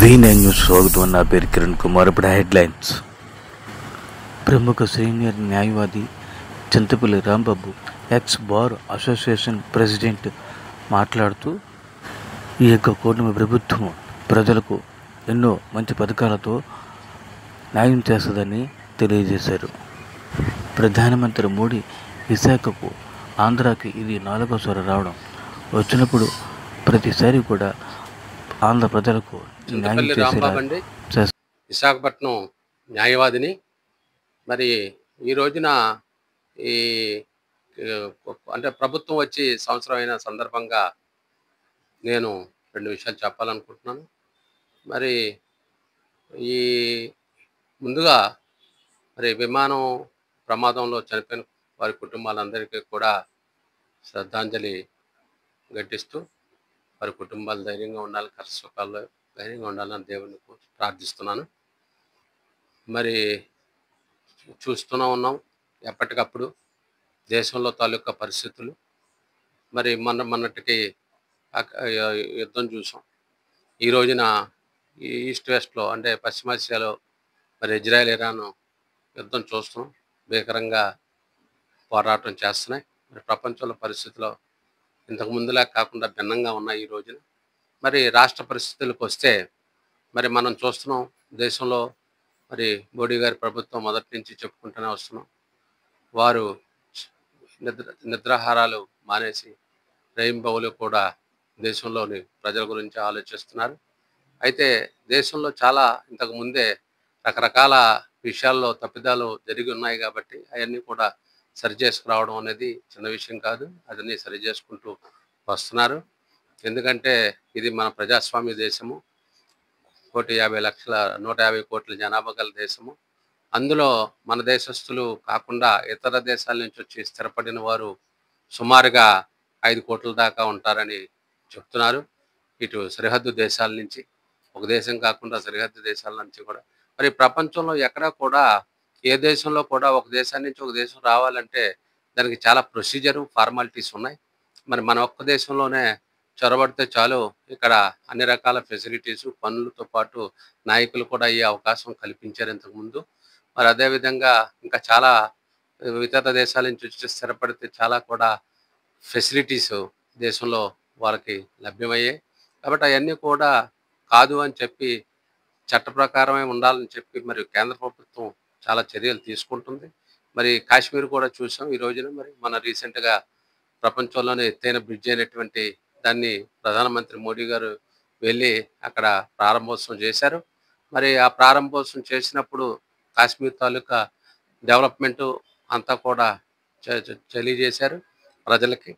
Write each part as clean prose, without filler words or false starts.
V9 news స్వాగతం. నా పేరు కిరణ్ కుమార్. ఇప్పుడు హెడ్లైన్స్. ప్రముఖ సీనియర్ న్యాయవాది Chintapalli Rambabu X bar association president మాట్లాడుతూ ఈ యొక్క కూటమి ప్రభుత్వం ప్రజలకు ఎన్నో మంచి పథకాలతో న్యాయం చేస్తుందని తెలియజేశారు. ప్రధానమంత్రి మోడీ విశాఖకు ఆంధ్రాకి ఇది 4వసారి రావడం. వచ్చినప్పుడు ప్రతిసారి కూడా ఆంధ్ర ప్రజలకు న్యాయం రాంబాబు విశాఖపట్నం న్యాయవాదిని. మరి ఈ రోజున ఈ అంటే ప్రభుత్వం వచ్చి సంవత్సరం అయిన సందర్భంగా నేను 2 విషయాలు చెప్పాలనుకుంటున్నాను. మరి ఈ ముందుగా మరి విమానం ప్రమాదంలో చనిపోయిన వారి కుటుంబాలందరికీ కూడా శ్రద్ధాంజలి ఘటిస్తూ వారి కుటుంబాలు ధైర్యంగా ఉండాలి, కష్టసుఖాల్లో ధైర్యంగా ఉండాలని దేవుని ప్రార్థిస్తున్నాను. మరి చూస్తూనే ఉన్నాం ఎప్పటికప్పుడు దేశంలో తాలూకా పరిస్థితులు. మరి మొన్నటికి యుద్ధం చూసాం. ఈ రోజున ఈ ఈస్ట్ వెస్ట్లో అంటే పశ్చిమాసియాలో మరి ఇజ్రాయెల్ ఇరాన్ యుద్ధం చూస్తున్నాం. భీకరంగా పోరాటం చేస్తున్నాయి. మరి ప్రపంచంలో పరిస్థితులు ఇంతకు ముందులా కాకుండా భిన్నంగా ఉన్నాయి ఈ రోజున. మరి రాష్ట్ర పరిస్థితులకు వస్తే మరి మనం చూస్తున్నాం దేశంలో మరి మోడీ గారి ప్రభుత్వం మొదటి నుంచి చెప్పుకుంటూనే వస్తున్నాం. వారు నిద్రాహారాలు మానేసి రెయిన్బోలు కూడా దేశంలోని ప్రజల గురించి ఆలోచిస్తున్నారు. అయితే దేశంలో చాలా ఇంతకు ముందే రకరకాల విషయాల్లో తప్పిదాలు జరిగి ఉన్నాయి కాబట్టి అవన్నీ కూడా సరి చేసుకురావడం అనేది చిన్న విషయం కాదు. అదన్నీ సరి చేసుకుంటూ వస్తున్నారు. ఎందుకంటే ఇది మన ప్రజాస్వామ్య దేశము. 150 కోట్ల జనాభా గల దేశము. అందులో మన దేశస్తులు కాకుండా ఇతర దేశాల నుంచి వచ్చి స్థిరపడిన వారు సుమారుగా 5 కోట్ల దాకా ఉంటారని చెప్తున్నారు. ఇటు సరిహద్దు దేశాల నుంచి, ఒక దేశం కాకుండా సరిహద్దు దేశాల నుంచి కూడా. మరి ప్రపంచంలో ఎక్కడా కూడా ఏ దేశంలో కూడా ఒక దేశాన్ని నుంచి ఒక దేశం రావాలంటే దానికి చాలా ప్రొసీజరు, ఫార్మాలిటీస్ ఉన్నాయి. మరి మన ఒక్క దేశంలోనే చొరబడితే చాలు ఇక్కడ అన్ని రకాల ఫెసిలిటీసు, పనులతో పాటు నాయకులు కూడా ఈ అవకాశం కల్పించారు ఇంతకుముందు. మరి అదేవిధంగా ఇంకా చాలా ఇతర దేశాల నుంచి వచ్చి స్థిరపడితే చాలా కూడా ఫెసిలిటీస్ దేశంలో వాళ్ళకి లభ్యమయ్యాయి. కాబట్టి అవన్నీ కూడా కాదు అని చెప్పి చట్ట ప్రకారమే ఉండాలని చెప్పి మరి కేంద్ర ప్రభుత్వం చాలా చర్యలు తీసుకుంటుంది. మరి కాశ్మీర్ కూడా చూసాం ఈ రోజున. మరి మన రీసెంట్గా ప్రపంచంలోనే ఎత్తైన బ్రిడ్జ్ అయినటువంటి దాన్ని ప్రధానమంత్రి మోడీ గారు వెళ్ళి అక్కడ ప్రారంభోత్సవం చేశారు. మరి ఆ ప్రారంభోత్సవం చేసినప్పుడు కాశ్మీర్ తాలూకా డెవలప్మెంటు అంతా కూడా తెలియజేశారు ప్రజలకి.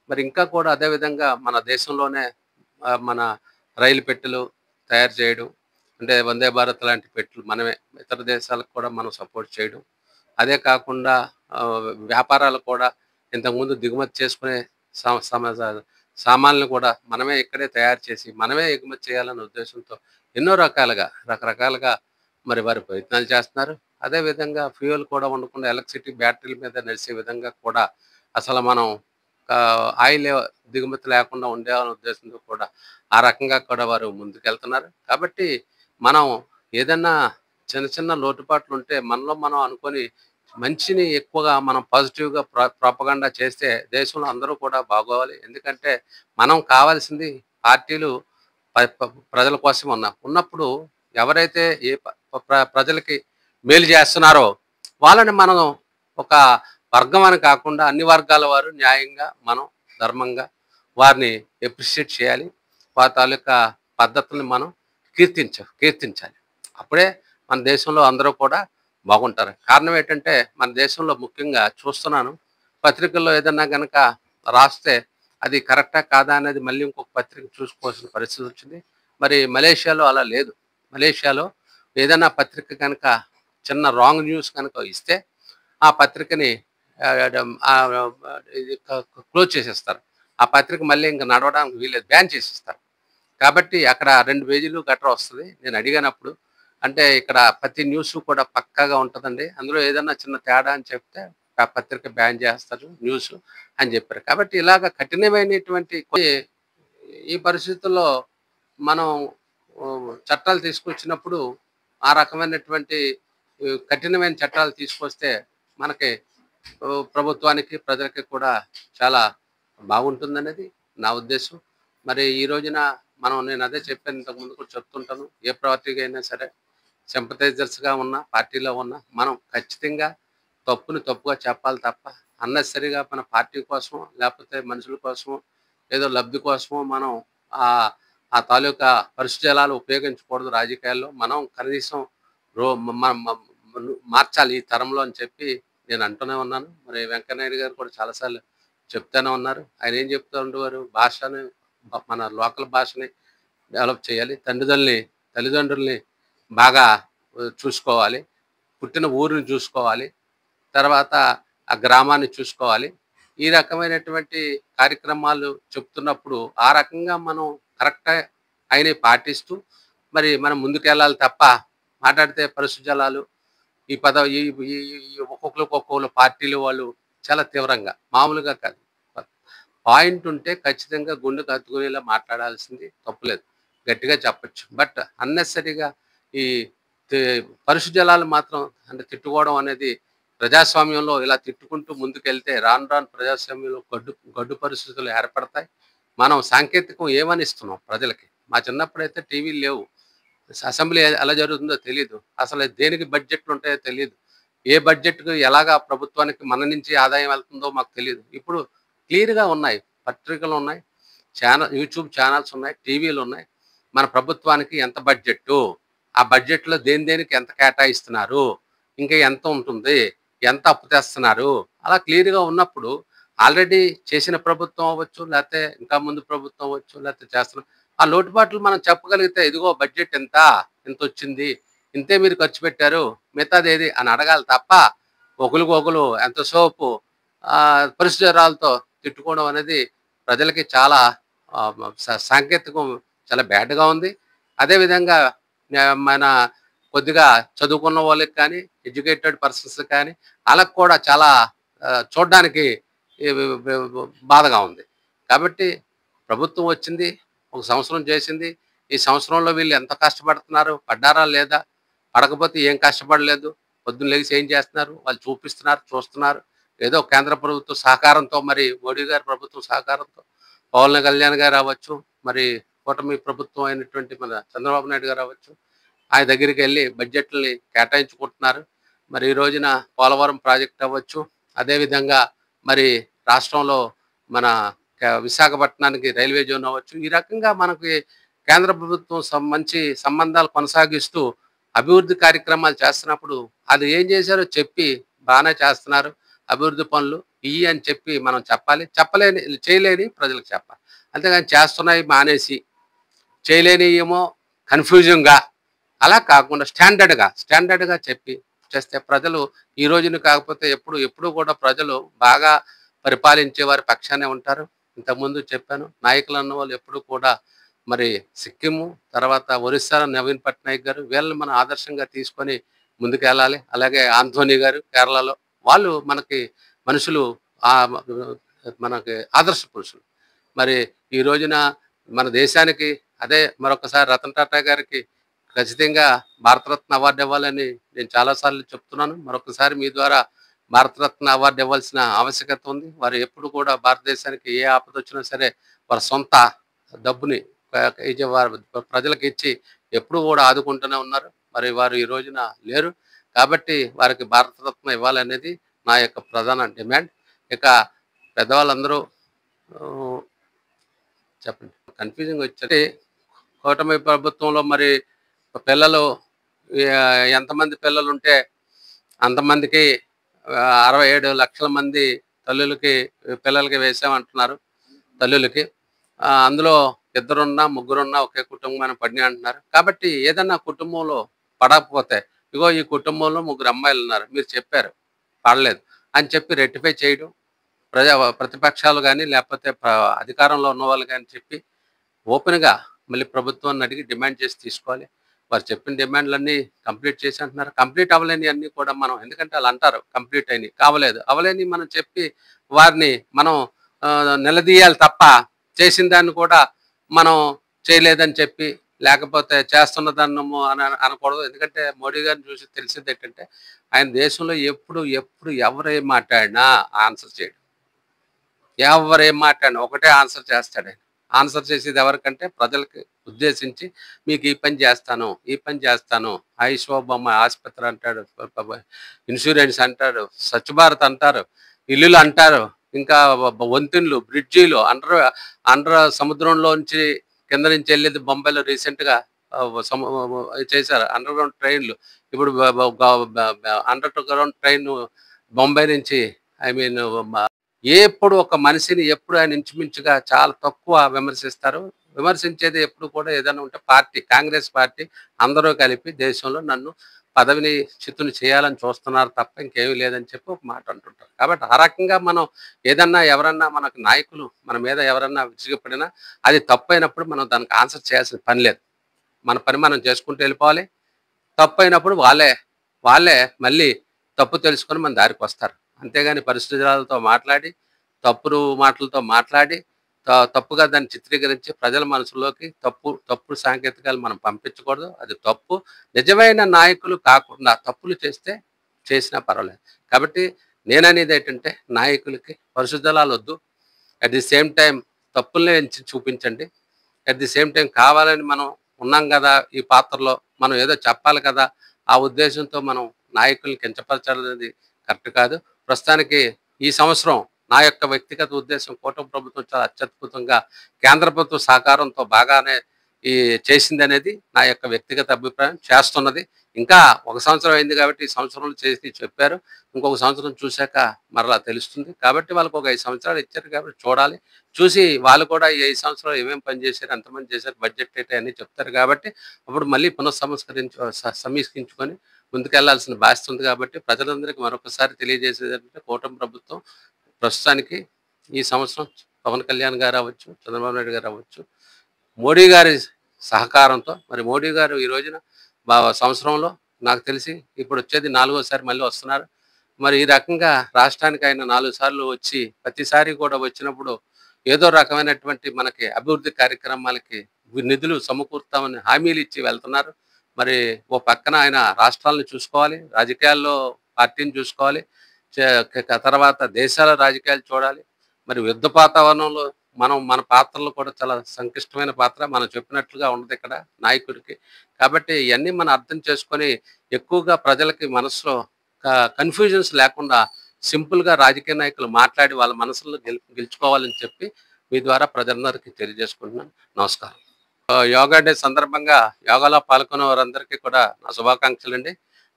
మరి ఇంకా కూడా అదేవిధంగా మన దేశంలోనే మన రైలు పెట్టెలు తయారు చేయడం, అంటే వందే భారత్ లాంటి పెట్టెలు మనమే ఇతర దేశాలకు కూడా మనం సపోర్ట్ చేయడం. అదే కాకుండా వ్యాపారాలు కూడా ఇంతకుముందు దిగుమతి చేసుకునే సామాన్లు కూడా మనమే ఇక్కడే తయారు చేసి మనమే ఎగుమతి చేయాలనే ఉద్దేశంతో ఎన్నో రకరకాలుగా మరి వారు ప్రయత్నాలు చేస్తున్నారు. అదేవిధంగా ఫ్యూయల్ కూడా ఉండకుండా ఎలక్ట్రిసిటీ బ్యాటరీల మీద నడిచే విధంగా కూడా అసలు మనం ఆయిల్ దిగుమతి లేకుండా ఉండాలనే ఉద్దేశంతో కూడా ఆ రకంగా కూడా వారు ముందుకెళ్తున్నారు. కాబట్టి మనం ఏదన్నా చిన్న చిన్న లోటుపాట్లు ఉంటే మనలో మనం అనుకొని మంచిని ఎక్కువగా మనం పాజిటివ్గా ప్రాపగండా చేస్తే దేశంలో అందరూ కూడా బాగోవాలి. ఎందుకంటే మనం కావాల్సింది పార్టీలు ప్రజల కోసం ఉన్నప్పుడు ఎవరైతే ఏ ప్రజలకి మేలు చేస్తున్నారో వాళ్ళని మనం ఒక వర్గం అని కాకుండా అన్ని వర్గాల వారు న్యాయంగా మనం ధర్మంగా వారిని ఎప్రిషియేట్ చేయాలి. వారి తాలూకా పద్ధతుల్ని మనం కీర్తించాలి. అప్పుడే మన దేశంలో అందరూ కూడా బాగుంటారు. కారణం ఏంటంటే మన దేశంలో ముఖ్యంగా చూస్తున్నాను, పత్రికల్లో ఏదన్నా కనుక రాస్తే అది కరెక్టా కాదా అనేది మళ్ళీ ఇంకొక పత్రిక చూసుకోవాల్సిన పరిస్థితి వచ్చింది. మరి మలేషియాలో అలా లేదు. మలేషియాలో ఏదైనా పత్రిక కనుక చిన్న రాంగ్ న్యూస్ కనుక ఇస్తే ఆ పత్రికని క్లోజ్ చేసేస్తారు. ఆ పత్రిక మళ్ళీ ఇంకా నడవడానికి వీలేదు, బ్యాన్ చేసేస్తారు. కాబట్టి అక్కడ 2 పేజీలు గట్రా వస్తుంది. నేను అడిగినప్పుడు అంటే ఇక్కడ ప్రతి న్యూస్ కూడా పక్కాగా ఉంటుందండి, అందులో ఏదన్నా చిన్న తేడా అని చెప్తే ఆ పత్రిక బ్యాన్ చేస్తారు న్యూస్ అని చెప్పారు. కాబట్టి ఇలాగ కఠినమైనటువంటి ఈ పరిస్థితుల్లో మనం చట్టాలు తీసుకొచ్చినప్పుడు ఆ రకమైనటువంటి కఠినమైన చట్టాలు తీసుకొస్తే మనకి ప్రభుత్వానికి ప్రజలకి కూడా చాలా బాగుంటుందనేది నా ఉద్దేశం. మరి ఈ రోజున నేను అదే చెప్పాను, ఇంతకుముందు కూడా చెప్తుంటాను. ఏ పార్టీకి అయినా సరే సింపథైజర్స్‌గా ఉన్న, పార్టీలో ఉన్న మనం ఖచ్చితంగా తప్పుని తప్పుగా చెప్పాలి తప్ప, అన్నెసెసరీగా మన పార్టీ కోసమో, లేకపోతే మనుషుల కోసమో, ఏదో లబ్ధి కోసమో మనం ఆహ్, ఆ తాలూకా పరిశుజలాలు ఉపయోగించకూడదు రాజకీయాల్లో. మనం కనీసం రో మ మ మ మార్చాలి ఈ తరంలో అని చెప్పి నేను అంటూనే ఉన్నాను. మరి వెంకయ్యనాయుడు గారు కూడా చాలా సార్లు చెప్తూనే ఉన్నారు. ఆయన ఏం చెప్తూ ఉండేవారు, భాషని మన లోకల్ భాషని డెవలప్ చేయాలి. తల్లిదండ్రుల్ని బాగా చూసుకోవాలి. పుట్టిన ఊరిని చూసుకోవాలి. తర్వాత ఆ గ్రామాన్ని చూసుకోవాలి. ఈ రకమైనటువంటి కార్యక్రమాలు చెప్తున్నప్పుడు, ఆ రకంగా మనం కరెక్ట్ అయినయి పాటిస్తూ మరి మనం ముందుకెళ్ళాలి తప్ప, మాట్లాడితే పరిశుద్ధ జలాలు ఈ పద ఈ ఈ ఈ ఒక్కొక్కళ్ళు పార్టీలు వాళ్ళు చాలా తీవ్రంగా, మామూలుగా కాదు. పాయింట్ ఉంటే ఖచ్చితంగా గుండెకు హత్తుకునేలా మాట్లాడాల్సింది తప్పులేదు. గట్టిగా చెప్పొచ్చు. బట్ అన్నెసెసరీగా ఈ తే పరిశుద్ధ జలాలు మాత్రం అంటే తిట్టుకోవడం అనేది ప్రజాస్వామ్యంలో ఇలా తిట్టుకుంటూ ముందుకెళ్తే రాను రాను ప్రజాస్వామ్యంలో గడ్డు గడ్డు పరిస్థితులు ఏర్పడతాయి. మనం సాంకేతికం ఏమని ఇస్తున్నాం ప్రజలకి? మా చిన్నప్పుడైతే టీవీలు లేవు. అసెంబ్లీ ఎలా జరుగుతుందో తెలీదు. అసలు దేనికి బడ్జెట్లు ఉంటాయో తెలీదు. ఏ బడ్జెట్‌కి ఎలాగా ప్రభుత్వానికి మన నుంచి ఆదాయం వెళ్తుందో మాకు తెలీదు. ఇప్పుడు క్లియర్‌గా ఉన్నాయి. పత్రికలున్నాయి. యూట్యూబ్ ఛానెల్స్ ఉన్నాయి. టీవీలున్నాయి. మన ప్రభుత్వానికి ఎంత బడ్జెట్టు? ఆ బడ్జెట్‌లో దేనికి ఎంత కేటాయిస్తున్నారు? ఇంకా ఎంత ఉంటుంది? ఎంత అప్పు తెస్తున్నారు? అలా క్లియర్‌గా ఉన్నప్పుడు ఆల్రెడీ చేసిన ప్రభుత్వం అవ్వచ్చు, లేతే ఇంకా ముందు ప్రభుత్వం అవ్వచ్చు, లేతే చేస్తున్న ఆ లోటుపాట్లు మనం చెప్పగలిగితే, ఇదిగో బడ్జెట్ ఇంత, ఇంతొచ్చింది, ఇంతే మీరు ఖర్చు పెట్టారు, మిగతాదేది అని అడగాలి తప్ప, ఒకళ్ళకొకళ్ళు ఎంతసేపు పరిశురాలతో తిట్టుకోవడం అనేది ప్రజలకి చాలా సాంకేతికం చాలా బ్యాడ్‌గా ఉంది. అదేవిధంగా మన కొద్దిగా చదువుకున్న వాళ్ళకి కానీ, ఎడ్యుకేటెడ్ పర్సన్స్ కానీ, ఆళ్ళకి కూడా చాలా చూడ్డానికి ఈ బాధగా ఉంది. కాబట్టి ప్రభుత్వం వచ్చింది, ఒక సంవత్సరం చేసింది. ఈ సంవత్సరంలో వీళ్ళు ఎంత కష్టపడుతున్నారు? పడ్డారా లేదా? పడకపోతే ఏం కష్టపడలేదు. పొద్దున్న లెగిసి ఏం చేస్తున్నారు? వాళ్ళు చూపిస్తున్నారు, చూస్తున్నారు. ఏదో కేంద్ర ప్రభుత్వ సహకారంతో, మరి మోడీ గారి ప్రభుత్వం సహకారంతో, పవన్ కళ్యాణ్ గారు అవ్వచ్చు, మరి కూటమి ప్రభుత్వం అయినటువంటి మన చంద్రబాబు నాయుడు గారు అవ్వచ్చు, ఆయన దగ్గరికెళ్ళి బడ్జెట్‌లని కేటాయించుకుంటున్నారు. మరి ఈ రోజున పోలవరం ప్రాజెక్ట్ అవ్వచ్చు, అదేవిధంగా మరి రాష్ట్రంలో మన విశాఖపట్నానికి రైల్వే జోన్ అవ్వచ్చు. ఈ రకంగా మనకి కేంద్ర ప్రభుత్వం మంచి సంబంధాలు కొనసాగిస్తూ అభివృద్ధి కార్యక్రమాలు చేస్తున్నప్పుడు, అది ఏం చేశారో చెప్పి బానే చేస్తున్నారు. అభివృద్ధి పనులు ఇయ్యి అని చెప్పి మనం చెప్పాలి. చేయలేని ప్రజలకు చెప్పాలి. అంతేగాని చేస్తున్నాయి మానేసి, చేయలేనియేమో కన్‌ఫ్యూజింగ్‌గా అలా కాకుండా స్టాండర్డ్‌గా చెప్పి చేస్తే ప్రజలు ఈ రోజున కాకపోతే ఎప్పుడు కూడా ప్రజలు బాగా పరిపాలించే వారి పక్షానే ఉంటారు. ఇంతకుముందు చెప్పాను. నాయకులు అన్నవాళ్ళు ఎప్పుడు కూడా మరి సిక్కిము, తర్వాత ఒరిస్సాలో నవీన్ పట్నాయక్ గారు, వీళ్ళని మనం ఆదర్శంగా తీసుకొని ముందుకెళ్ళాలి. అలాగే ఆంథోనీ గారు కేరళలో, వాళ్ళు మనకి మనుషులు మనకి ఆదర్శ పురుషులు. మరి ఈ రోజున మన దేశానికి అదే మరొకసారి రతన్ టాటా గారికి ఖచ్చితంగా భారతరత్న అవార్డు ఇవ్వాలని నేను చాలా సార్లు చెప్తున్నాను. మరొకసారి మీ ద్వారా భారతరత్న అవార్డు ఇవ్వాల్సిన ఆవశ్యకత ఉంది. వారు ఎప్పుడు కూడా భారతదేశానికి ఏ ఆపద వచ్చినా సరే వారి సొంత డబ్బుని వారు ప్రజలకు ఇచ్చి ఎప్పుడు కూడా ఆదుకుంటూనే ఉన్నారు. మరి వారు ఈ రోజున లేరు. కాబట్టి వారికి భారతరత్న ఇవ్వాలనేది నా యొక్క ప్రధాన డిమాండ్. ఇక పెద్దవాళ్ళందరూ చెప్పండి. కన్‌ఫ్యూజింగ్ వచ్చి కూటమి ప్రభుత్వంలో మరి పిల్లలు ఎంతమంది పిల్లలుంటే అంతమందికి 67 లక్షల మంది పిల్లలకి వేసామంటున్నారు తల్లులకి. అందులో ఇద్దరున్నా, ముగ్గురున్నా ఒకే కుటుంబాన్ని పడినాయి అంటున్నారు. కాబట్టి ఏదన్నా కుటుంబంలో పడకపోతే, ఇగో ఈ కుటుంబంలో ముగ్గురు అమ్మాయిలున్నారు, మీరు చెప్పారు పడలేదు అని చెప్పి రెక్టిఫై చేయడం, ప్రతిపక్షాలు గానీ, లేకపోతే అధికారంలో ఉన్నవాళ్ళు గానీ చెప్పి ఓపెన్‌గా మళ్ళీ ప్రభుత్వాన్ని అడిగి డిమాండ్ చేసి తీసుకోవాలి. వారు చెప్పిన డిమాండ్‌లన్నీ కంప్లీట్ చేసి అంటున్నారు. కంప్లీట్ అవ్వలేనియన్నీ కూడా మనం, ఎందుకంటే ఆళ్ళు అంటారు కంప్లీట్ అయినియి. అవ్వలేనియి మనం చెప్పి వారిని మనం నిలదీయాలి తప్ప, చేసిన దాన్ని కూడా మనం చేయలేదని చెప్పి, లేకపోతే చేస్తున్నదన్నము అని అనకూడదు. ఎందుకంటే మోడీ గారిని చూసి తెలిసింది ఏంటంటే ఆయన దేశంలో ఎప్పుడు ఎవరేం మాట్లాడినా ఆన్సర్ చేయడు. ఎవరేం మాట్లాడినా ఒకటే ఆన్సర్ చేస్తాడు. ఆన్సర్ చేసేది ఎవరికంటే ప్రజలకి ఉద్దేశించి మీకు ఈ పని చేస్తాను, ఈ పని చేస్తాను, ఐషోబొమ్మ ఆసుపత్రి అంటాడు, ఇన్సూరెన్స్ అంటాడు, స్వచ్ఛ భారత్ అంటారు, ఇల్లులు అంటారు, ఇంకా వంతెనలు, బ్రిడ్జీలు, అండర్ సముద్రంలోంచి కింద నుంచి వెళ్ళేది బొంబాయిలో రీసెంట్గా చేశారు అండర్ గ్రౌండ్ ట్రైన్లు. ఇప్పుడు అండర్ గ్రౌండ్ ట్రైన్ బొంబాయి నుంచి ఐ మీన్ ఎప్పుడు ఒక మనిషిని ఎప్పుడు ఆయన ఇంచుమించుగా చాలా తక్కువ విమర్శిస్తారు. విమర్శించేది ఎప్పుడు కూడా ఏదైనా ఉంటే పార్టీ, కాంగ్రెస్ పార్టీ అందరూ కలిపి దేశంలో నన్ను పదవిని చిత్తుని చేయాలని చూస్తున్నారు తప్ప ఇంకేమీ లేదని చెప్పి ఒక మాట అంటుంటారు. కాబట్టి ఆ రకంగా మనం ఏదన్నా ఎవరన్నా మనకు నాయకులు మన మీద ఎవరన్నా విసిగిపడినా అది తప్పైనప్పుడు మనం దానికి ఆన్సర్ చేయాల్సిన పని లేదు. మన పని మనం చేసుకుంటూ వెళ్ళిపోవాలి. తప్పైనప్పుడు వాళ్ళే మళ్ళీ తప్పు తెలుసుకొని మన దారికి వస్తారు. అంతేగాని పరిస్థితులతో మాట్లాడి, మాటలతో మాట్లాడి, తప్పుగా దాన్ని చిత్రీకరించి ప్రజల మనసులోకి తప్పుడు సాంకేతికాలు మనం పంపించకూడదు. అది తప్పు. నిజమైన నాయకులు కాకుండా తప్పులు చేసినా పర్వాలేదు. కాబట్టి నేననేది ఏంటంటే నాయకులకి పరిశుద్ధలాలు వద్దు. అట్ ది సేమ్ టైం తప్పుల్ని ఎంచి చూపించండి. అట్ ది సేమ్ టైం కావాలని మనం ఉన్నాం కదా ఈ పాత్రలో, మనం ఏదో చెప్పాలి కదా, ఆ ఉద్దేశంతో మనం నాయకుల్ని కించపరచాలనేది కరెక్ట్ కాదు. ప్రస్తుతానికి ఈ సంవత్సరం నా యొక్క వ్యక్తిగత ఉద్దేశం కూటమి ప్రభుత్వం చాలా అత్యద్భుతంగా కేంద్ర ప్రభుత్వ సహకారంతో బాగానే చేసింది అనేది నా యొక్క వ్యక్తిగత అభిప్రాయం. చేస్తున్నది. ఇంకా ఒక సంవత్సరం అయింది కాబట్టి ఈ సంవత్సరంలో చేసి చెప్పారు. ఇంకొక సంవత్సరం చూశాక మరలా తెలుస్తుంది. కాబట్టి వాళ్ళకి ఒక 5 సంవత్సరాలు ఇచ్చారు కాబట్టి చూడాలి. చూసి వాళ్ళు కూడా ఈ 5 సంవత్సరాలు ఏమేమి పని చేశారు, ఎంతమంది చేశారు, బడ్జెట్ ఏంటి అన్నీ చెప్తారు కాబట్టి అప్పుడు మళ్ళీ సమీక్షించుకొని ముందుకెళ్లాల్సిన బాధ్యత ఉంది. కాబట్టి ప్రజలందరికీ మరొకసారి తెలియజేసేది ఏంటంటే కూటమి ప్రభుత్వం ప్రస్తుతానికి ఈ సంవత్సరం పవన్ కళ్యాణ్ గారు అవ్వచ్చు, చంద్రబాబు నాయుడు గారు అవ్వచ్చు, మోడీ గారి సహకారంతో మరి మోడీ గారు ఈ రోజున సంవత్సరంలో నాకు తెలిసి ఇప్పుడు వచ్చేది 4వసారి మళ్ళీ వస్తున్నారు. మరి ఈ రకంగా రాష్ట్రానికి ఆయన 4 సార్లు వచ్చి ప్రతిసారి కూడా వచ్చినప్పుడు ఏదో రకమైనటువంటి మనకి అభివృద్ధి కార్యక్రమాలకి నిధులు సమకూరుతామని హామీలు ఇచ్చి వెళ్తున్నారు. మరి ఓ పక్కన ఆయన రాష్ట్రాలను చూసుకోవాలి, రాజకీయాల్లో పార్టీని చూసుకోవాలి, తర్వాత దేశాల రాజకీయాలు చూడాలి. మరి యుద్ధ వాతావరణంలో మన పాత్రలు కూడా చాలా సంక్లిష్టమైన పాత్ర మనం చెప్పినట్లుగా ఉండదు ఇక్కడ నాయకుడికి. కాబట్టి ఇవన్నీ మనం అర్థం చేసుకొని ఎక్కువగా ప్రజలకి మనసులో కన్ఫ్యూజన్స్ లేకుండా సింపుల్గా రాజకీయ నాయకులు మాట్లాడి వాళ్ళ మనసులను గెలుచుకోవాలని చెప్పి మీ ద్వారా ప్రజలందరికీ తెలియజేసుకుంటున్నాను. నమస్కారం. యోగా డే సందర్భంగా యోగాలో పాల్గొనే వారందరికీ కూడా నా శుభాకాంక్షలు అండి.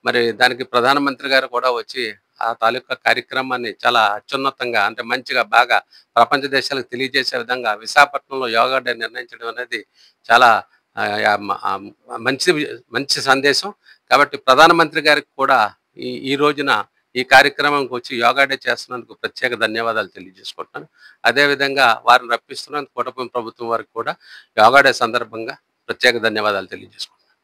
మరి దానికి ప్రధానమంత్రి గారు కూడా వచ్చి ఆ తాలూకా కార్యక్రమాన్ని చాలా అత్యున్నతంగా అంటే మంచిగా బాగా ప్రపంచ దేశాలకు తెలియజేసే విధంగా విశాఖపట్నంలో యోగా డే నిర్ణయించడం అనేది చాలా మంచి సందేశం. కాబట్టి ప్రధానమంత్రి గారికి కూడా ఈ రోజున ఈ కార్యక్రమంకి వచ్చి యోగా డే చేస్తున్నందుకు ప్రత్యేక ధన్యవాదాలు తెలియజేసుకుంటున్నాను. అదేవిధంగా వారిని రప్పిస్తున్నందుకు కూటమి ప్రభుత్వం వారికి కూడా యోగా డే సందర్భంగా ప్రత్యేక ధన్యవాదాలు తెలియజేసుకుంటున్నాను.